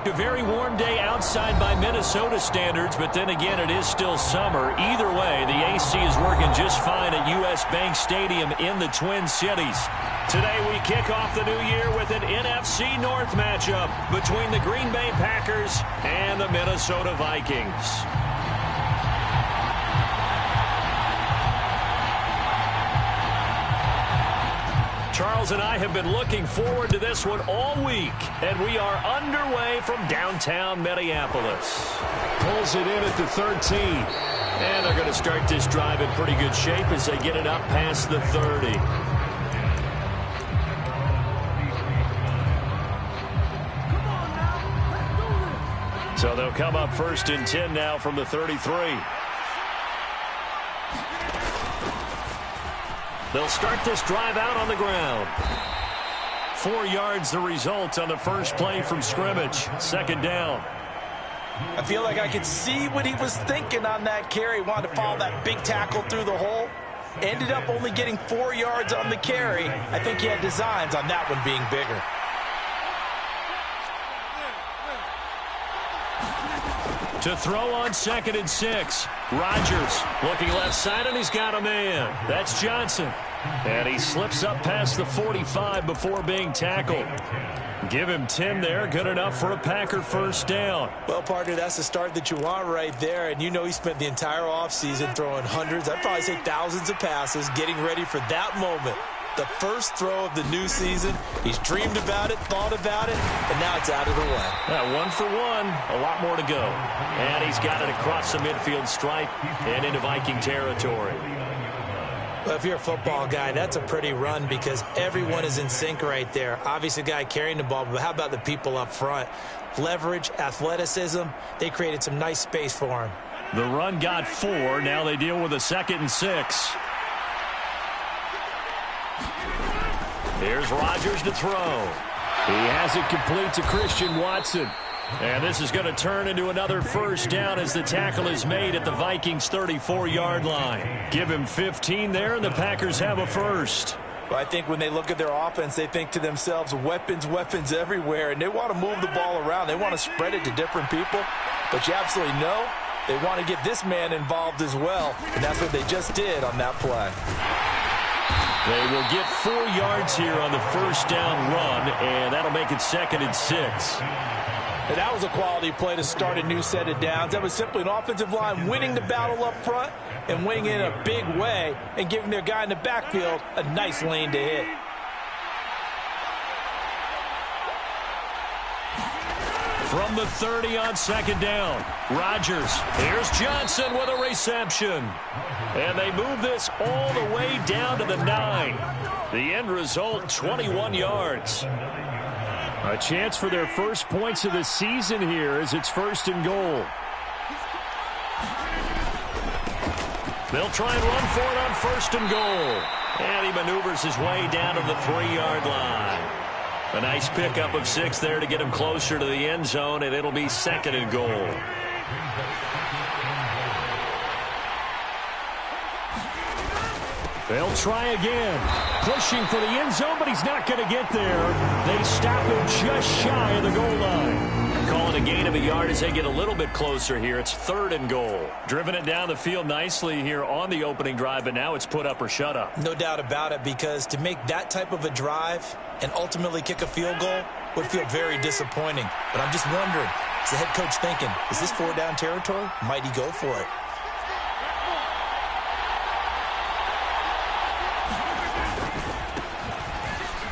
A very warm day outside by Minnesota standards, but then again, it is still summer. Either way, the AC is working just fine at U.S. Bank Stadium in the Twin Cities. Today, we kick off the new year with an NFC North matchup between the Green Bay Packers and the Minnesota Vikings. Charles and I have been looking forward to this one all week, and we are underway from downtown Minneapolis. Pulls it in at the 13. And they're going to start this drive in pretty good shape as they get it up past the 30. So they'll come up 1st and 10 now from the 33. They'll start this drive out on the ground. 4 yards the result on the first play from scrimmage. 2nd down. I feel like I could see what he was thinking on that carry. Wanted to follow that big tackle through the hole. Ended up only getting 4 yards on the carry. I think he had designs on that one being bigger. To throw on 2nd and 6. Rodgers looking left side, and he's got a man. That's Johnson. And he slips up past the 45 before being tackled. Give him 10 there. Good enough for a Packer 1st down. Well, partner, that's the start that you want right there. And you know he spent the entire offseason throwing hundreds, I'd probably say thousands of passes, getting ready for that moment. The first throw of the new season. He's dreamed about it, thought about it, and now it's out of the way. Yeah, 1 for 1. A lot more to go. And he's got it across the midfield stripe and into Viking territory. Well, if you're a football guy, that's a pretty run because everyone is in sync right there. Obviously, the guy carrying the ball, but how about the people up front? Leverage, athleticism, they created some nice space for him. The run got 4. Now they deal with a 2nd and 6. Here's Rodgers to throw. He has it complete to Christian Watson. And this is going to turn into another 1st down as the tackle is made at the Vikings' 34-yard line. Give him 15 there, and the Packers have a 1st. Well, I think when they look at their offense, they think to themselves, weapons, weapons everywhere, and they want to move the ball around. They want to spread it to different people. But you absolutely know they want to get this man involved as well, and that's what they just did on that play. They will get 4 yards here on the 1st down run, and that'll make it 2nd and 6. And that was a quality play to start a new set of downs. That was simply an offensive line winning the battle up front and winning it in a big way and giving their guy in the backfield a nice lane to hit. From the 30 on 2nd down, Rodgers. Here's Johnson with a reception. And they move this all the way down to the 9. The end result, 21 yards. A chance for their first points of the season here as it's 1st and goal. They'll try and run for it on 1st and goal. And he maneuvers his way down to the 3-yard line. A nice pickup of 6 there to get him closer to the end zone, and it'll be 2nd and goal. They'll try again. Pushing for the end zone, but he's not going to get there. They stop him just shy of the goal line. Calling a gain of a yard as they get a little bit closer here. It's 3rd and goal. Driven it down the field nicely here on the opening drive, but now it's put up or shut up. No doubt about it, because to make that type of a drive and ultimately kick a field goal would feel very disappointing. But I'm just wondering, is the head coach thinking, is this 4-down territory? Might he go for it?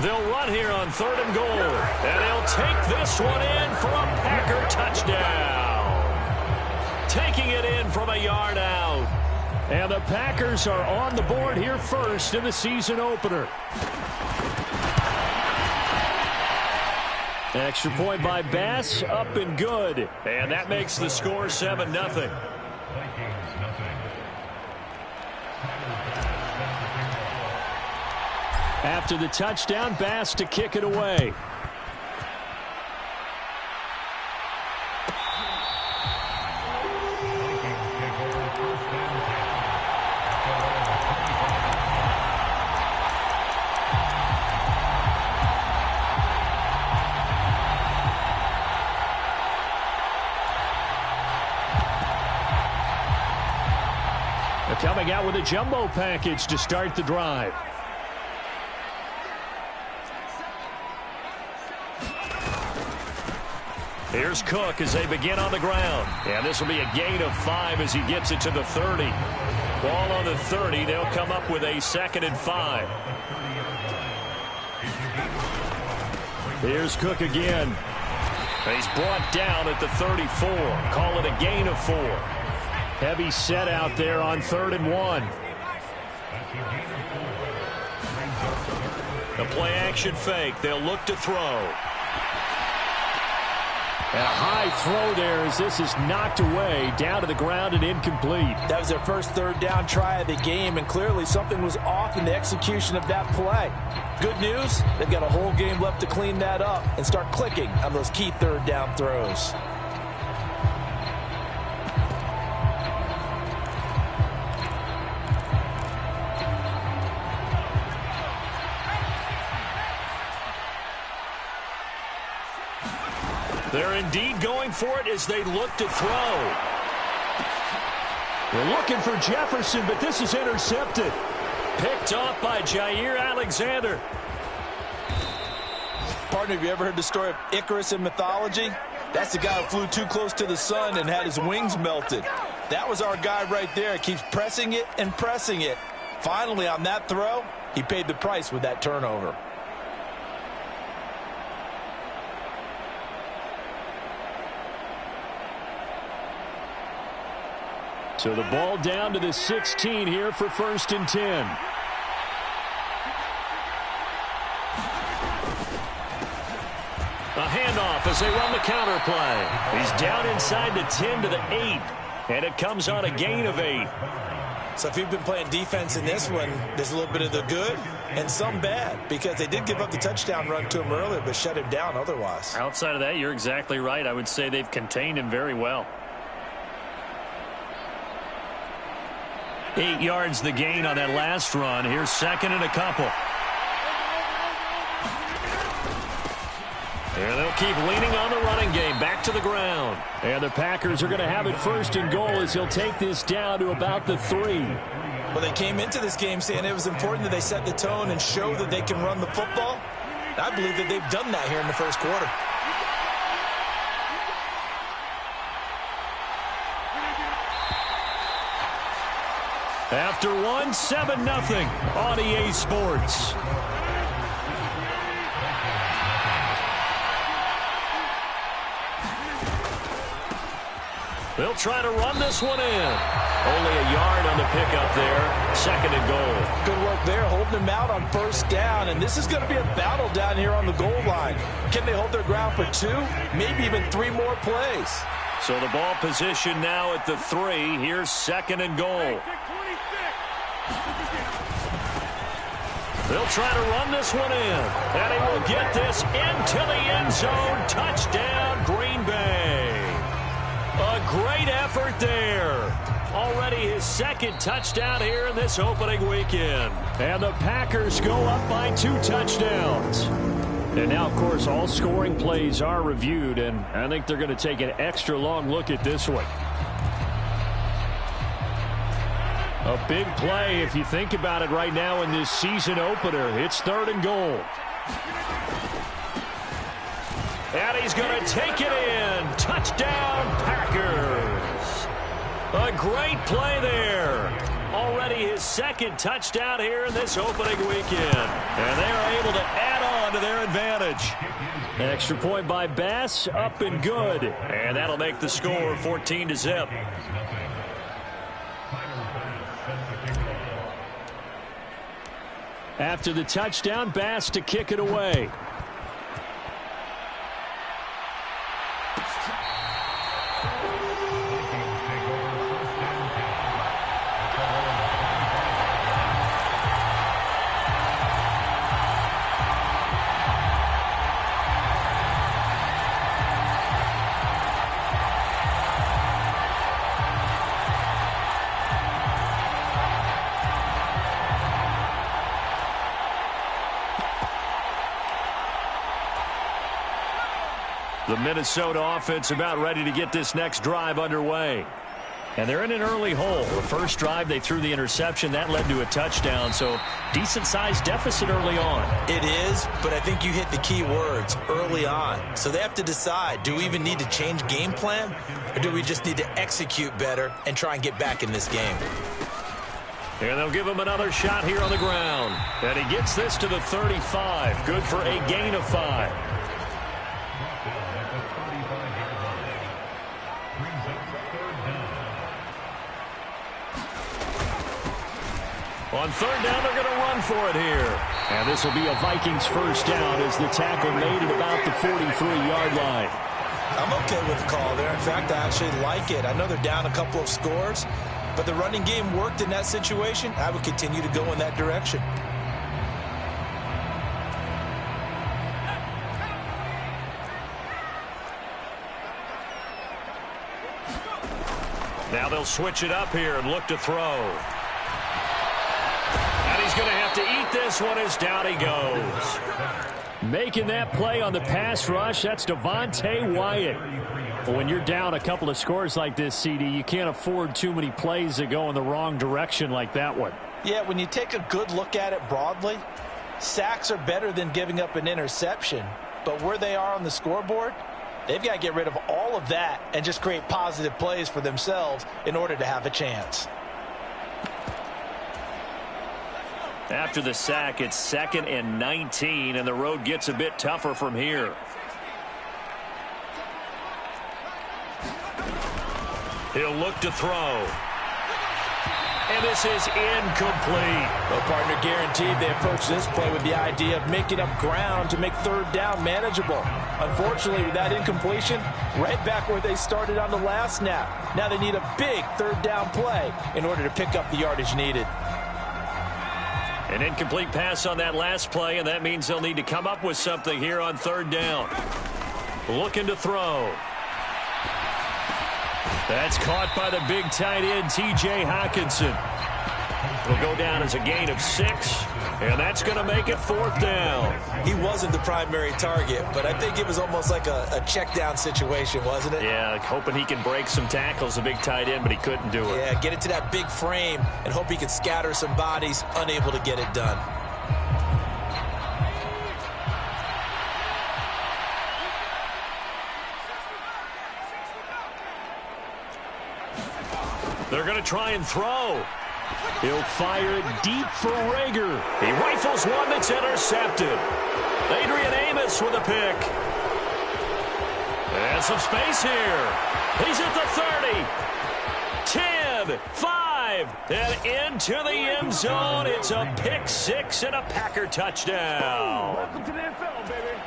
They'll run here on 3rd and goal, and they'll take this one in for a Packer touchdown. Taking it in from a yard out. And the Packers are on the board here first in the season opener. Extra point by Bass, up and good. And that makes the score 7-0. After the touchdown, Bass to kick it away. coming out with a jumbo package to start the drive. Here's Cook as they begin on the ground. And this will be a gain of 5 as he gets it to the 30. Ball on the 30. They'll come up with a 2nd and 5. Here's Cook again. He's brought down at the 34. Call it a gain of 4. Heavy set out there on 3rd and 1. The play action fake. They'll look to throw. And a high throw there as this is knocked away, down to the ground and incomplete. That was their first 3rd down try of the game, and clearly something was off in the execution of that play. Good news, they've got a whole game left to clean that up and start clicking on those key 3rd down throws. They're indeed going for it as they look to throw. They're looking for Jefferson, but this is intercepted. Picked off by Jair Alexander. Partner, have you ever heard the story of Icarus in mythology? That's the guy who flew too close to the sun and had his wings melted. That was our guy right there. He keeps pressing it and pressing it. Finally, on that throw, he paid the price with that turnover. So the ball down to the 16 here for 1st and 10. A handoff as they run the counter play. He's down inside the 10 to the 8. And it comes on a gain of 8. So if you've been playing defense in this one, there's a little bit of the good and some bad, because they did give up the touchdown run to him earlier but shut him down otherwise. Outside of that, you're exactly right. I would say they've contained him very well. 8 yards the gain on that last run. Here's 2nd and a couple. And they'll keep leaning on the running game. Back to the ground. And the Packers are going to have it 1st and goal as he'll take this down to about the 3. Well, they came into this game saying it was important that they set the tone and show that they can run the football. I believe that they've done that here in the 1st quarter. After 1, 7-0 on EA Sports. They'll try to run this one in. Only a yard on the pickup there. 2nd and goal. Good work there, holding them out on 1st down. And this is going to be a battle down here on the goal line. Can they hold their ground for 2, maybe even 3 more plays? So the ball position now at the 3. Here's 2nd and goal. They'll try to run this one in. And he will get this into the end zone. Touchdown, Green Bay. A great effort there. Already his 2nd touchdown here in this opening weekend. And the Packers go up by 2 touchdowns. And now, of course, all scoring plays are reviewed, and I think they're going to take an extra long look at this one. A big play if you think about it right now in this season opener. It's 3rd and goal. And he's going to take it in. Touchdown, Packers. A great play there. Already his 2nd touchdown here in this opening weekend. And they are able to add on to their advantage. An extra point by Bass, up and good. And that'll make the score 14-0. After the touchdown, Bass to kick it away. The Minnesota offense about ready to get this next drive underway. And they're in an early hole. The first drive, they threw the interception. That led to a touchdown. So decent-sized deficit early on. It is, but I think you hit the key words, early on. So they have to decide, do we even need to change game plan? Or do we just need to execute better and try and get back in this game? And they'll give him another shot here on the ground. And he gets this to the 35. Good for a gain of 5. On third down, they're going to run for it here. And this will be a Vikings first down as the tackle made at about the 43-yard line. I'm okay with the call there. In fact, I actually like it. I know they're down a couple of scores, but the running game worked in that situation. I would continue to go in that direction. Now they'll switch it up here and look to throw. He's going to have to eat this one as down he goes. Making that play on the pass rush, that's Devontae Wyatt. But when you're down a couple of scores like this, CD, you can't afford too many plays that go in the wrong direction like that one. Yeah, when you take a good look at it broadly, sacks are better than giving up an interception. But where they are on the scoreboard, they've got to get rid of all of that and just create positive plays for themselves in order to have a chance. After the sack, it's 2nd and 19, and the road gets a bit tougher from here. He'll look to throw. And this is incomplete. Well, partner, guaranteed they approach this play with the idea of making up ground to make third down manageable. Unfortunately, with that incompletion, right back where they started on the last snap. Now they need a big third down play in order to pick up the yardage needed. An incomplete pass on that last play, and that means they'll need to come up with something here on third down. Looking to throw. That's caught by the big tight end, T.J. Hockenson. It'll go down as a gain of 6, and that's going to make it 4th down. He wasn't the primary target, but I think it was almost like a check down situation, wasn't it? Yeah, like hoping he can break some tackles, a big tight end, but he couldn't do it. Yeah, get it to that big frame and hope he can scatter some bodies, unable to get it done. They're going to try and throw. He'll fire it deep for Rager. He rifles one that's intercepted. Adrian Amos with a pick. And some space here. He's at the 30. 10, 5, and into the end zone. It's a pick 6 and a Packer touchdown. Welcome to the NFL, baby.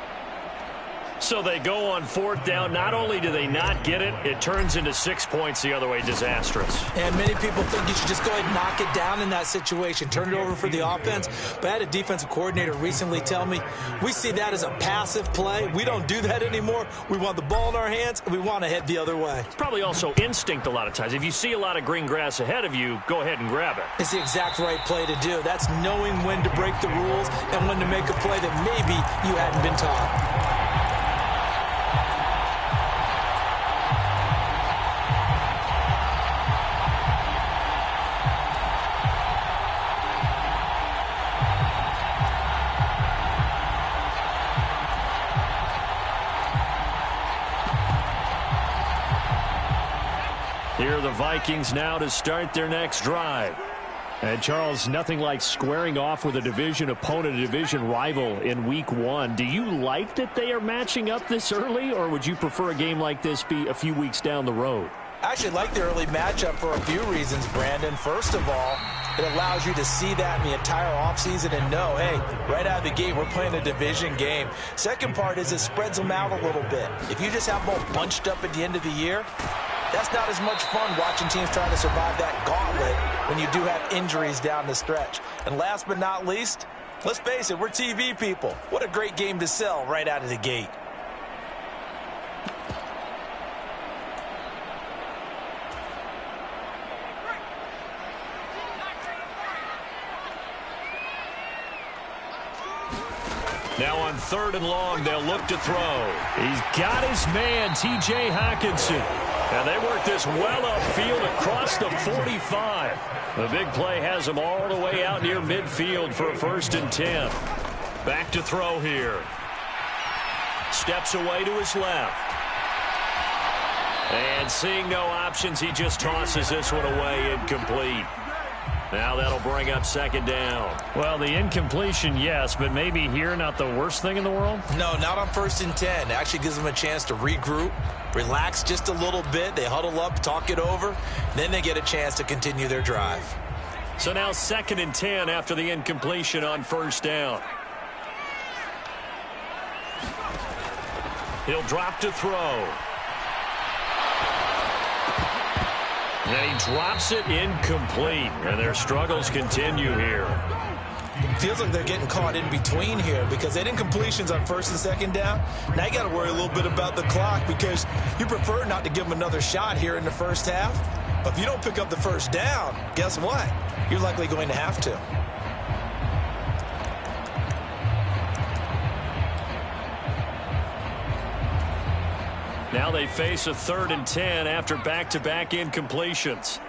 So they go on 4th down. Not only do they not get it, it turns into 6 points the other way. Disastrous. And many people think you should just go ahead and knock it down in that situation, turn it over for the offense. But I had a defensive coordinator recently tell me, we see that as a passive play. We don't do that anymore. We want the ball in our hands, and we want to head the other way. It's probably also instinct a lot of times. If you see a lot of green grass ahead of you, go ahead and grab it. It's the exact right play to do. That's knowing when to break the rules and when to make a play that maybe you hadn't been taught. Here are the Vikings now to start their next drive. And, Charles, nothing like squaring off with a division opponent, a division rival in Week 1. Do you like that they are matching up this early, or would you prefer a game like this be a few weeks down the road? I actually like the early matchup for a few reasons, Brandon. First of all, it allows you to see that in the entire offseason and know, hey, right out of the gate, we're playing a division game. Second part is it spreads them out a little bit. If you just have them all bunched up at the end of the year, that's not as much fun watching teams trying to survive that gauntlet when you do have injuries down the stretch. And last but not least, let's face it, we're TV people. What a great game to sell right out of the gate. Now on 3rd and long, they'll look to throw. He's got his man, T.J. Hockenson. And they work this well upfield across the 45. The big play has them all the way out near midfield for a 1st and 10. Back to throw here. Steps away to his left. And seeing no options, he just tosses this one away, incomplete. Now that'll bring up 2nd down. Well, the incompletion, yes, but maybe here not the worst thing in the world? No, not on 1st and 10. It actually gives them a chance to regroup, relax just a little bit. They huddle up, talk it over, then they get a chance to continue their drive. So now 2nd and 10 after the incompletion on 1st down. He'll drop to throw. And he drops it incomplete. And their struggles continue here. Feels like they're getting caught in between here because they had incompletions on 1st and 2nd down. Now you got to worry a little bit about the clock because you prefer not to give them another shot here in the 1st half. But if you don't pick up the 1st down, guess what? You're likely going to have to. Now they face a 3rd and 10 after back-to-back incompletions.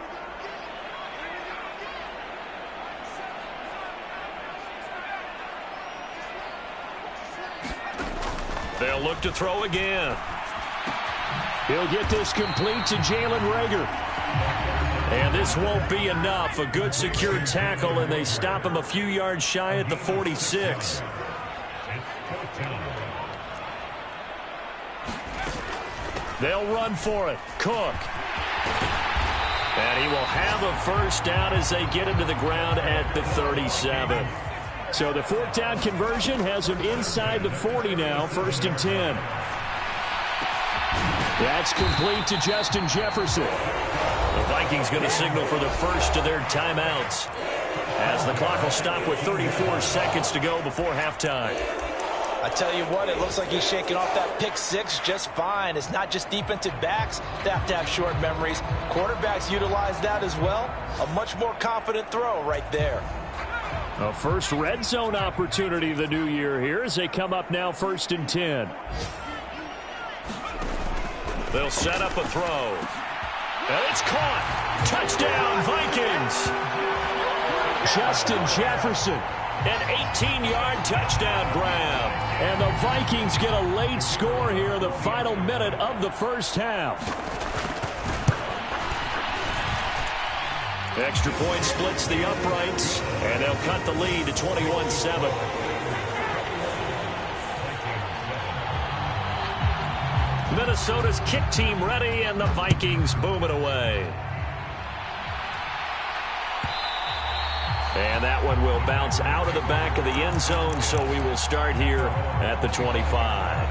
They'll look to throw again. He'll get this complete to Jalen Reagor. And this won't be enough. A good secure tackle, and they stop him a few yards shy at the 46. They'll run for it. Cook. And he will have a 1st down as they get into the ground at the 37. So the 4th down conversion has him inside the 40 now, 1st and 10. That's complete to Justin Jefferson. The Vikings going to signal for the first of their timeouts as the clock will stop with 34 seconds to go before halftime. I tell you what, it looks like he's shaking off that pick 6 just fine. It's not just defensive backs that have to have short memories. Quarterbacks utilize that as well. A much more confident throw right there. A first red zone opportunity of the new year here as they come up now 1st and 10. They'll set up a throw. And it's caught. Touchdown, Vikings. Justin Jefferson. An 18-yard touchdown grab. And the Vikings get a late score here in the final minute of the 1st half. Extra point splits the uprights, and they'll cut the lead to 21-7. Minnesota's kick team ready, and the Vikings boom it away. And that one will bounce out of the back of the end zone, so we will start here at the 25.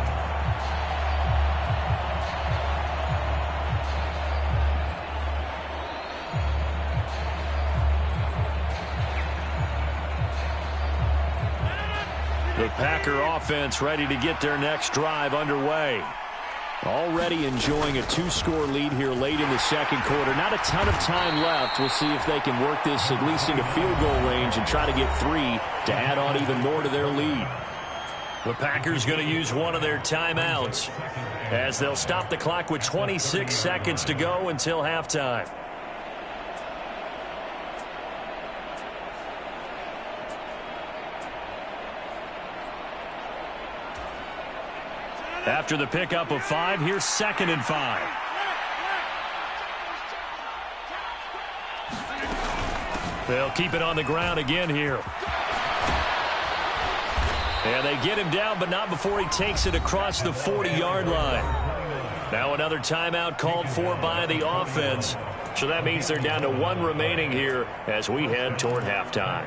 The Packer offense ready to get their next drive underway. Already enjoying a 2-score lead here late in the 2nd quarter. Not a ton of time left. We'll see if they can work this at least into field goal range and try to get 3 to add on even more to their lead. The Packers going to use one of their timeouts as they'll stop the clock with 26 seconds to go until halftime. After the pickup of 5, here's 2nd and 5. They'll keep it on the ground again here. And they get him down, but not before he takes it across the 40-yard line. Now another timeout called for by the offense. So that means they're down to 1 remaining here as we head toward halftime.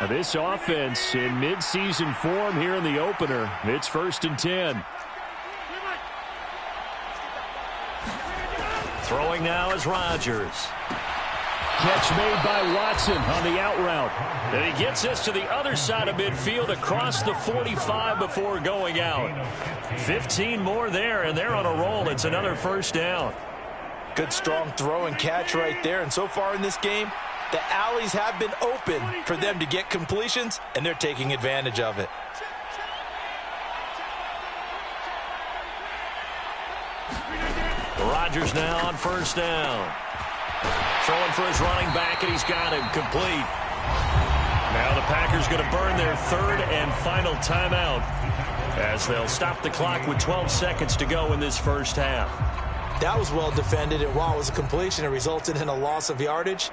This offense in midseason form here in the opener. It's 1st and 10. Throwing now is Rodgers. Catch made by Watson on the out route. And he gets this to the other side of midfield across the 45 before going out. 15 more there, and they're on a roll. It's another 1st down. Good strong throw and catch right there. And so far in this game, The alleys have been open for them to get completions, and they're taking advantage of it. Rodgers now on first down. Throwing for his running back, and he's got him complete. Now the Packers going to burn their third and final timeout as they'll stop the clock with 12 seconds to go in this first half. That was well defended, and while it was a completion, it resulted in a loss of yardage.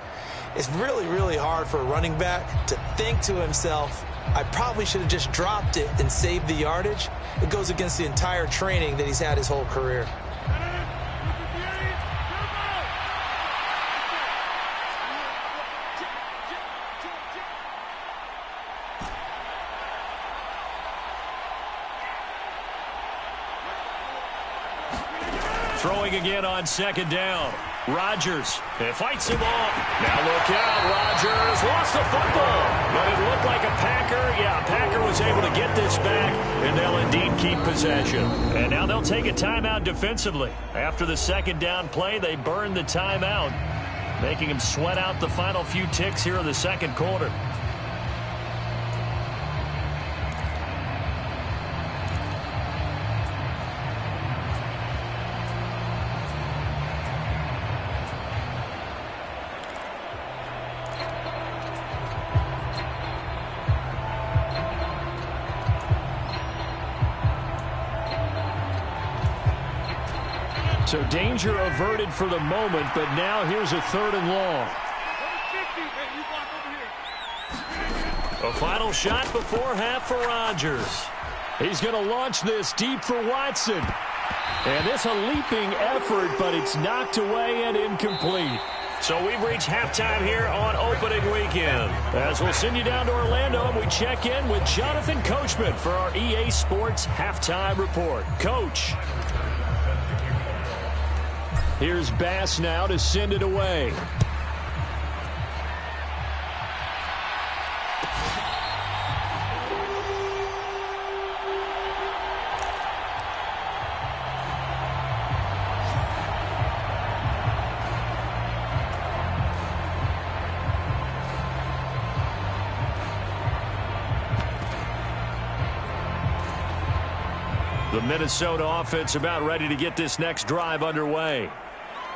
It's really, really hard for a running back to think to himself, I probably should have just dropped it and saved the yardage. It goes against the entire training that he's had his whole career. Throwing again on second down. Rodgers fights him off. Now look out. Rodgers lost the football. But it looked like a Packer. Yeah, a Packer was able to get this back, and they'll indeed keep possession. And now they'll take a timeout defensively. After the second down play, they burned the timeout, making him sweat out the final few ticks here in the second quarter. So danger averted for the moment, but now here's a third and long. A final shot before half for Rodgers. He's going to launch this deep for Watson. And it's a leaping effort, but it's knocked away and incomplete. So we've reached halftime here on opening weekend. As we'll send you down to Orlando, and we check in with Jonathan Coachman for our EA Sports Halftime Report. Coach. Here's Bass now to send it away. The Minnesota offense about ready to get this next drive underway.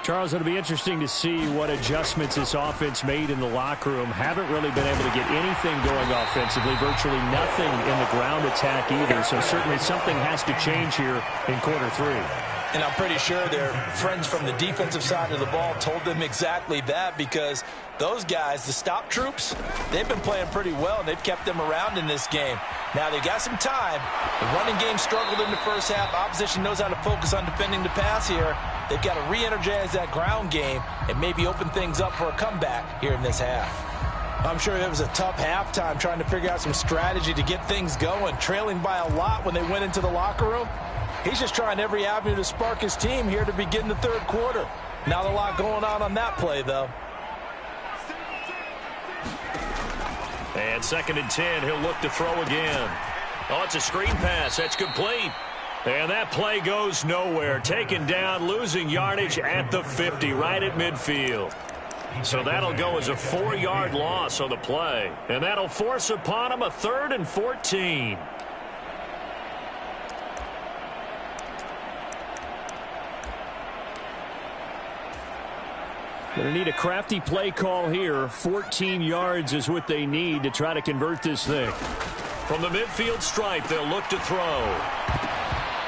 Charles, it'll be interesting to see what adjustments this offense made in the locker room. Haven't really been able to get anything going offensively, virtually nothing in the ground attack either. So certainly something has to change here in quarter three. And I'm pretty sure their friends from the defensive side of the ball told them exactly that, because those guys, the stop troops, they've been playing pretty well, and they've kept them around in this game. Now, they got some time. The running game struggled in the first half. Opposition knows how to focus on defending the pass here. They've got to re-energize that ground game and maybe open things up for a comeback here in this half. I'm sure it was a tough halftime trying to figure out some strategy to get things going, trailing by a lot when they went into the locker room. He's just trying every avenue to spark his team here to begin the third quarter. Not a lot going on that play, though. And 2nd and 10, he'll look to throw again. Oh, it's a screen pass. That's complete. And that play goes nowhere. Taken down, losing yardage at the 50, right at midfield. So that'll go as a 4-yard loss on the play. And that'll force upon him a 3rd and 14. Going to need a crafty play call here. 14 yards is what they need to try to convert this thing. From the midfield stripe, they'll look to throw.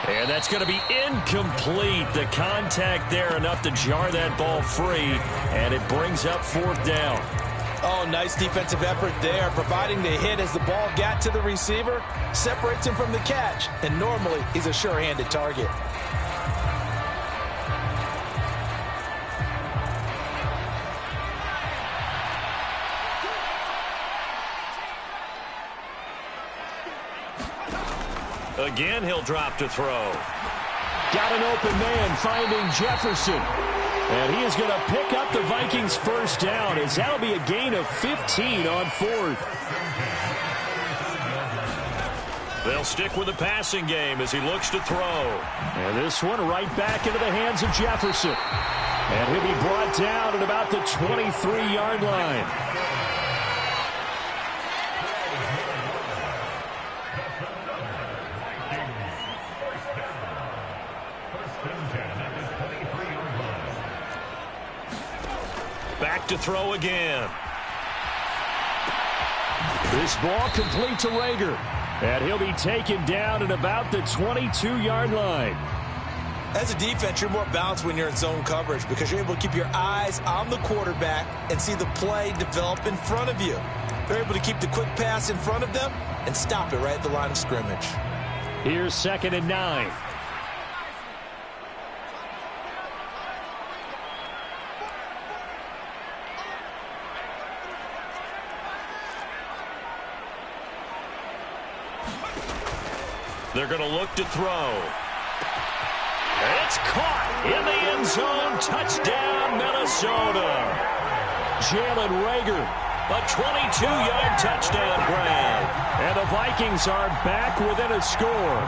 And that's going to be incomplete. The contact there enough to jar that ball free, and it brings up 4th down. Oh, nice defensive effort there, providing the hit as the ball got to the receiver, separates him from the catch, and normally he's a sure-handed target. Again, he'll drop to throw. Got an open man finding Jefferson. And he is going to pick up the Vikings' first down, as that'll be a gain of 15 on 4th. They'll stick with the passing game as he looks to throw. And this one right back into the hands of Jefferson. And he'll be brought down at about the 23-yard line. Back to throw again. This ball complete to Rager. And he'll be taken down at about the 22-yard line. As a defense, you're more balanced when you're in zone coverage because you're able to keep your eyes on the quarterback and see the play develop in front of you. They're able to keep the quick pass in front of them and stop it right at the line of scrimmage. Here's 2nd and 9. They're going to look to throw. It's caught in the end zone. Touchdown, Minnesota. Jalen Rager. A 22-yard touchdown grab. And the Vikings are back within a score.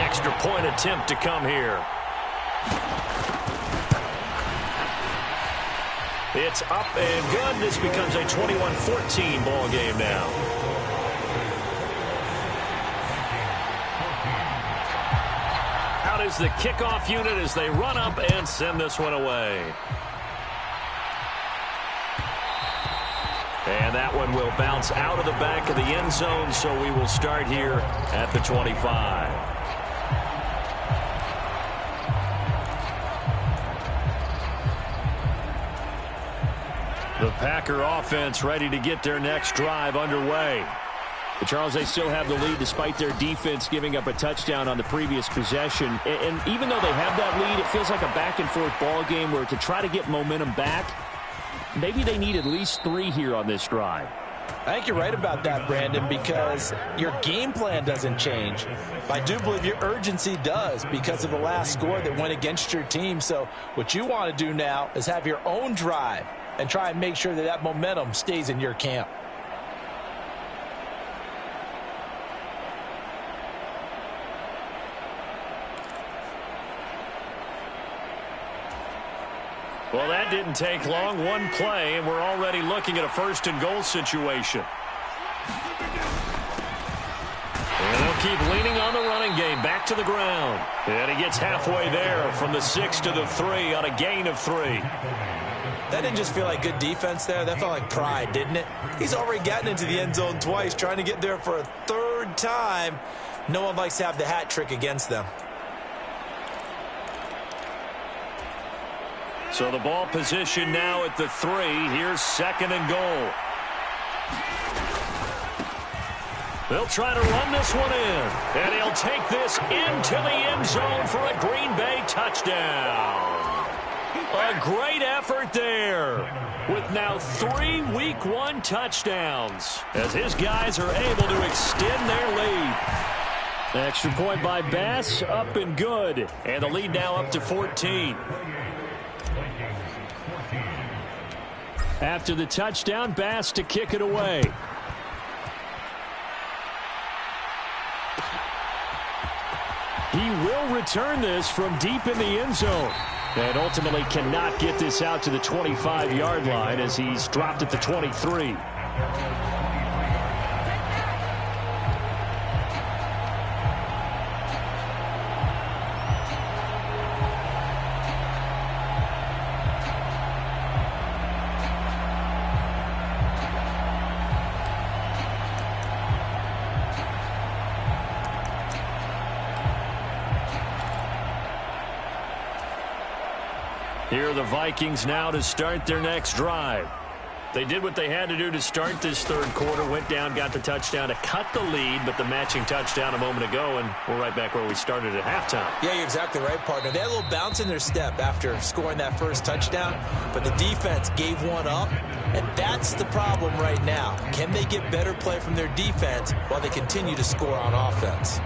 Extra point attempt to come here. It's up and good. This becomes a 21-14 ball game now. Is the kickoff unit as they run up and send this one away. And that one will bounce out of the back of the end zone, so we will start here at the 25. The Packer offense ready to get their next drive underway. But Charles, they still have the lead despite their defense giving up a touchdown on the previous possession. And even though they have that lead, it feels like a back-and-forth ball game where to try to get momentum back, maybe they need at least 3 here on this drive. I think you're right about that, Brandon, because your game plan doesn't change. I do believe your urgency does because of the last score that went against your team. So what you want to do now is have your own drive and try and make sure that that momentum stays in your camp. Well, that didn't take long. One play, and we're already looking at a 1st and goal situation. And they'll keep leaning on the running game. Back to the ground. And he gets halfway there from the 6 to the 3 on a gain of 3. That didn't just feel like good defense there. That felt like pride, didn't it? He's already gotten into the end zone twice, trying to get there for a 3rd time. No one likes to have the hat trick against them. So the ball position now at the 3. Here's 2nd and goal. They'll try to run this one in. And he'll take this into the end zone for a Green Bay touchdown. A great effort there with now 3 Week 1 touchdowns as his guys are able to extend their lead. Extra point by Bass, up and good. And the lead now up to 14. After the touchdown, Bass to kick it away. He will return this from deep in the end zone. And ultimately cannot get this out to the 25-yard line as he's dropped at the 23. Here are the Vikings now to start their next drive. They did what they had to do to start this 3rd quarter, went down, got the touchdown to cut the lead, but the matching touchdown a moment ago, and we're right back where we started at halftime. Yeah, you're exactly right, partner. They had a little bounce in their step after scoring that first touchdown, but the defense gave one up, and that's the problem right now. Can they get better play from their defense while they continue to score on offense?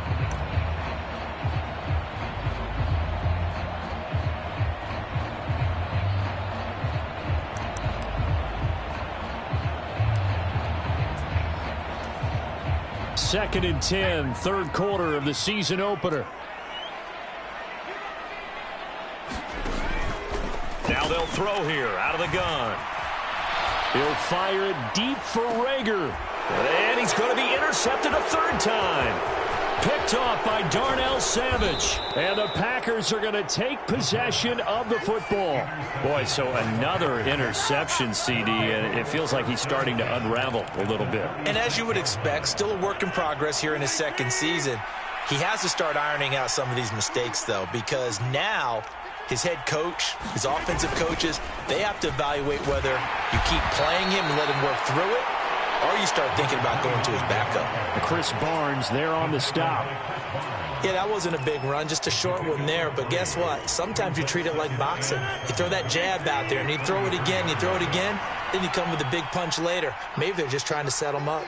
2nd and 10, third quarter of the season opener. Now they'll throw here out of the gun. He'll fire it deep for Rager. And he's going to be intercepted a third time. Picked off by Darnell Savage. And the Packers are going to take possession of the football. Boy, so another interception, CD, and it feels like he's starting to unravel a little bit. And as you would expect, still a work in progress here in his second season. He has to start ironing out some of these mistakes, though, because now his head coach, his offensive coaches, they have to evaluate whether you keep playing him and let him work through it, or you start thinking about going to his backup. Chris Barnes there on the stop. Yeah, that wasn't a big run, just a short one there. But guess what? Sometimes you treat it like boxing. You throw that jab out there, and you throw it again, you throw it again, then you come with a big punch later. Maybe they're just trying to set him up.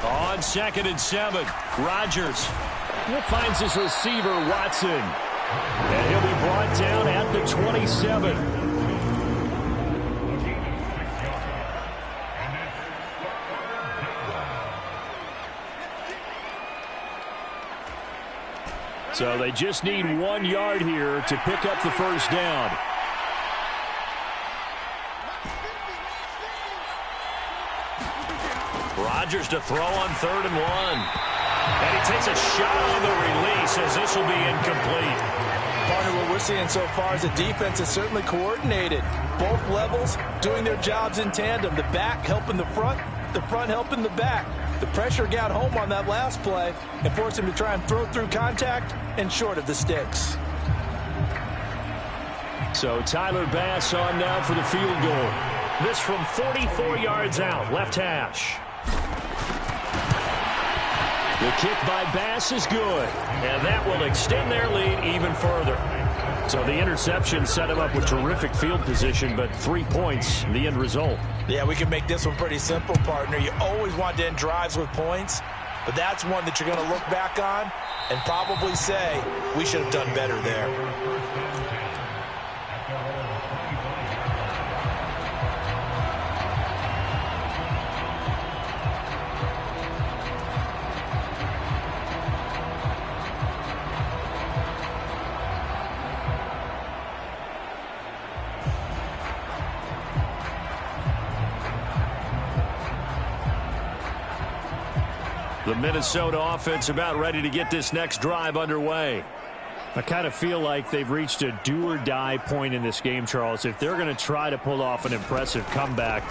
On 2nd and 7, Rodgers Finds his receiver, Watson. And he'll be brought down at the 27. So they just need 1 yard here to pick up the first down. Rodgers to throw on 3rd and 1. And he takes a shot on the release as this will be incomplete. Partner, what we're seeing so far is the defense is certainly coordinated. Both levels doing their jobs in tandem. The back helping the front helping the back. The pressure got home on that last play and forced him to try and throw through contact and short of the sticks. So Tyler Bass on now for the field goal. This from 44 yards out, left hash. The kick by Bass is good. And that will extend their lead even further. So the interception set him up with terrific field position, but 3 points, the end result. Yeah, we can make this one pretty simple, partner. You always want to end drives with points, but that's one that you're going to look back on and probably say, we should have done better there. The Minnesota offense about ready to get this next drive underway. I kind of feel like they've reached a do-or-die point in this game, Charles. If they're going to try to pull off an impressive comeback,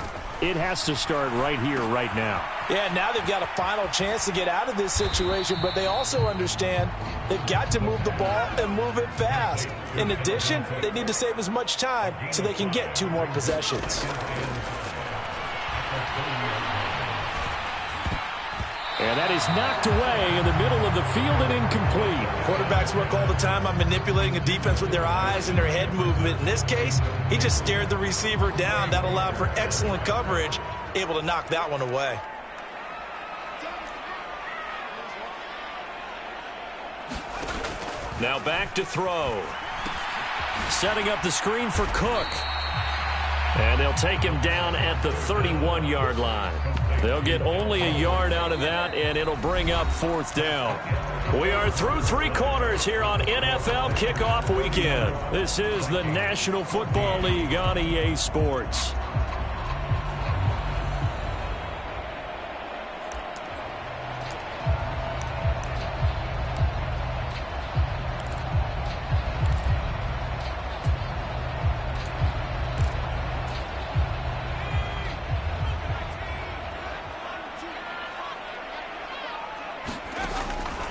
it has to start right here, right now. Yeah, now they've got a final chance to get out of this situation, but they also understand they've got to move the ball and move it fast. In addition, they need to save as much time so they can get 2 more possessions. And that is knocked away in the middle of the field and incomplete. Quarterbacks work all the time on manipulating a defense with their eyes and their head movement. In this case, he just stared the receiver down. That allowed for excellent coverage, able to knock that one away. Now back to throw. Setting up the screen for Cook. And they'll take him down at the 31-yard line. They'll get only a yard out of that, and it'll bring up 4th down. We are through 3 quarters here on NFL Kickoff Weekend. This is the National Football League on EA Sports.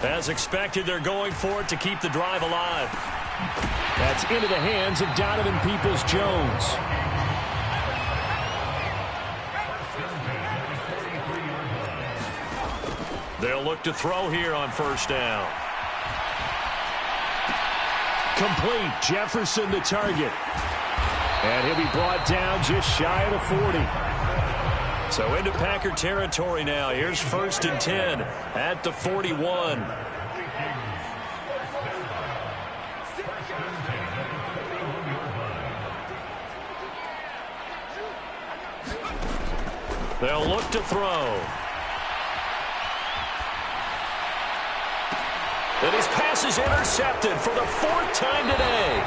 As expected, they're going for it to keep the drive alive. That's into the hands of Donovan Peoples-Jones. They'll look to throw here on 1st down. Complete. Jefferson the target. And he'll be brought down just shy of the 40. So into Packer territory now. Here's 1st and 10 at the 41. They'll look to throw. And his pass is intercepted for the 4th time today.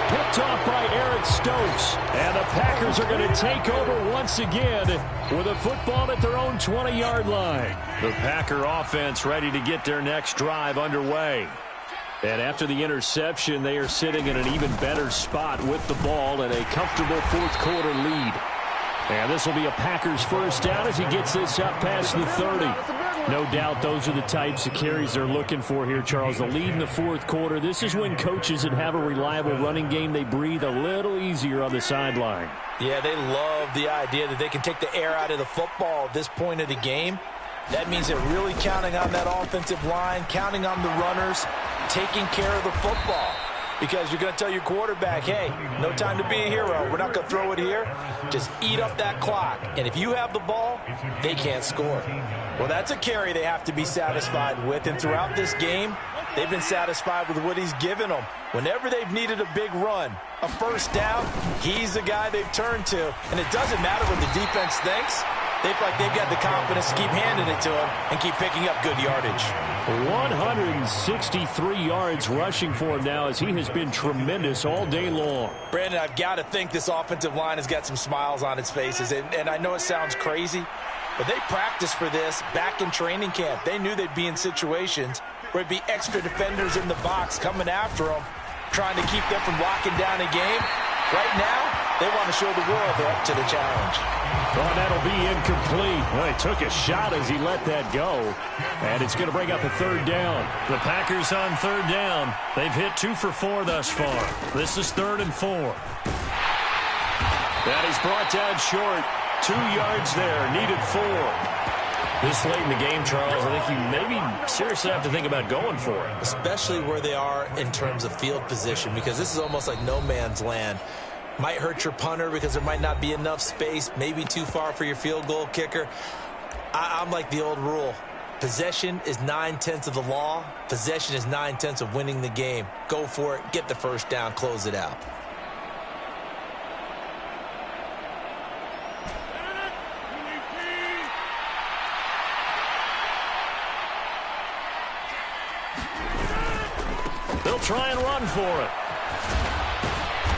Picked off by Eric Stokes. And the Packers are going to take over once again with a football at their own 20-yard line. The Packer offense ready to get their next drive underway. And after the interception, they are sitting in an even better spot with the ball and a comfortable fourth-quarter lead. And this will be a Packers first down as he gets this up past the 30. No doubt those are the types of carries they're looking for here, Charles. The lead in the fourth quarter. This is when coaches that have a reliable running game, they breathe a little easier on the sideline. Yeah, they love the idea that they can take the air out of the football at this point of the game. That means they're really counting on that offensive line, counting on the runners, taking care of the football. Because you're going to tell your quarterback, hey, no time to be a hero. We're not going to throw it here. Just eat up that clock. And if you have the ball, they can't score. Well, that's a carry they have to be satisfied with. And throughout this game, they've been satisfied with what he's given them. Whenever they've needed a big run, a first down, he's the guy they've turned to. And it doesn't matter what the defense thinks. They feel like they've got the confidence to keep handing it to him and keep picking up good yardage. 163 yards rushing for him now as he has been tremendous all day long. Brandon, I've got to think this offensive line has got some smiles on its faces. And I know it sounds crazy, but they practiced for this back in training camp. They knew they'd be in situations where it'd be extra defenders in the box coming after them, trying to keep them from locking down a game. Right now, they want to show the world they're up to the challenge. Well, that'll be incomplete. Well, he took a shot as he let that go. And it's going to bring up a third down. The Packers on third down. They've hit 2 for 4 thus far. This is 3rd and 4. That is brought down short. 2 yards there. Needed 4. This late in the game, Charles, I think you maybe seriously have to think about going for it. Especially where they are in terms of field position, because this is almost like no man's land. Might hurt your punter because there might not be enough space, maybe too far for your field goal kicker. I'm like the old rule. Possession is 9/10 of the law. Possession is 9/10 of winning the game. Go for it. Get the first down. Close it out. They'll try and run for it.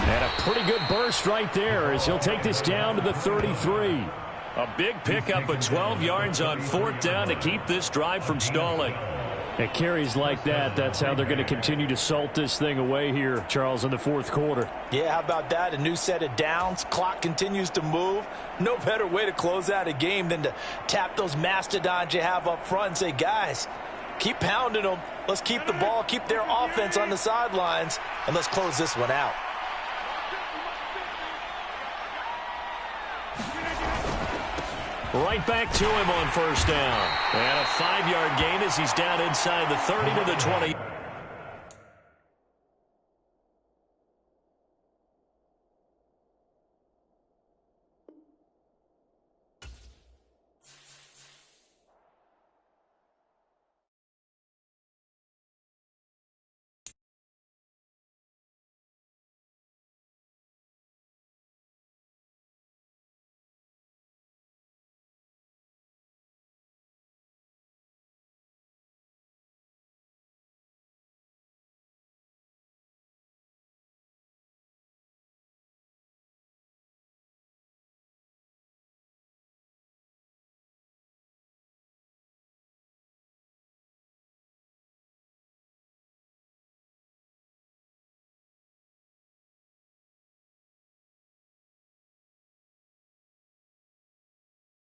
And a pretty good burst right there as he'll take this down to the 33. A big pickup of 12 yards on 4th down to keep this drive from stalling. At carries like that, that's how they're going to continue to salt this thing away here, Charles, in the fourth quarter. Yeah, how about that? A new set of downs. Clock continues to move. No better way to close out a game than to tap those mastodons you have up front and say, guys, keep pounding them. Let's keep the ball, keep their offense on the sidelines, and let's close this one out. Right back to him on first down. And a 5-yard gain as he's down inside the 30 to the 20.